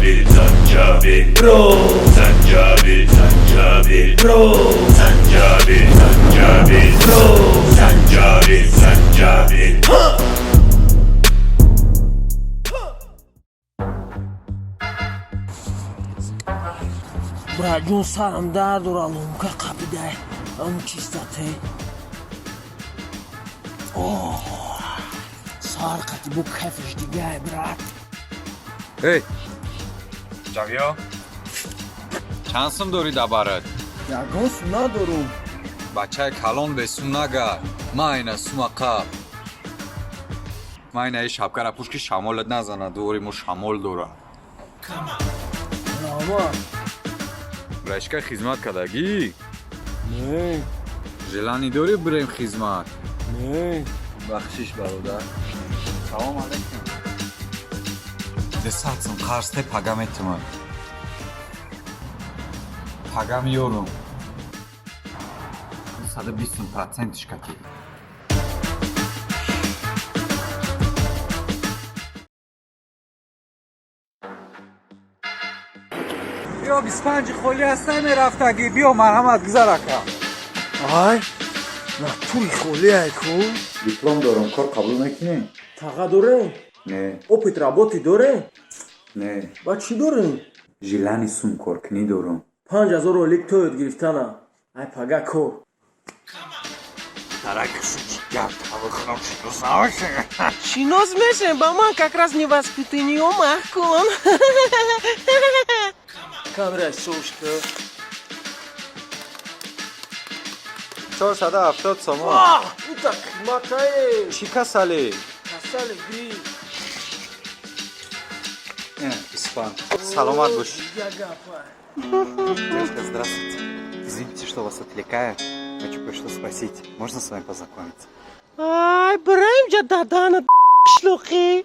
Zanjabil, Zanjabil, bro. Zanjabil, Zanjabil, bro. Zanjabil, Zanjabil, bro. Zanjabil, Zanjabil. برا جون سرم درد و رالوم که قبیده اون چیستاته اوه سارقتی بو کفش دیگه برات ای جاویا چند سم داری دبرت یگان سونا دارم بچه کلان به سوناگا ما اینه سوماقا ما اینه ای شبکر پوش که شمالت نزنه دوری مو شمال دوره ناما رشکه خدمت کدگی نه جلانی داری بریم خدمت نه بخشیش برادر سلام علیکم دستاتم قرصه پگم اتمن پگم یورم 120% کتی بیا 25 خولی هستن رفتگی بیا مرحمت گذار کن آی نه توی خولی های کن دیپلم دارم کار قبول نکنی؟ تاقا داره نه اوپیت رابطی داره نه با چی داره ژیلانی سوم کارکنی دارم 5000 رولیک تویت گرفتنه ای پگه کن Шинос мешаем, мама как раз не воспитанию махкон. Камера сушка. 470 сомон А, ну так, макай. чӣ касале Касали грипп. испан саломат бош Ягапа. девушка здравствуйте извините что вас отвлекаю хочу кое-что спросить можно с вами познакомиться Ай, брэм жа дадана шлюхи.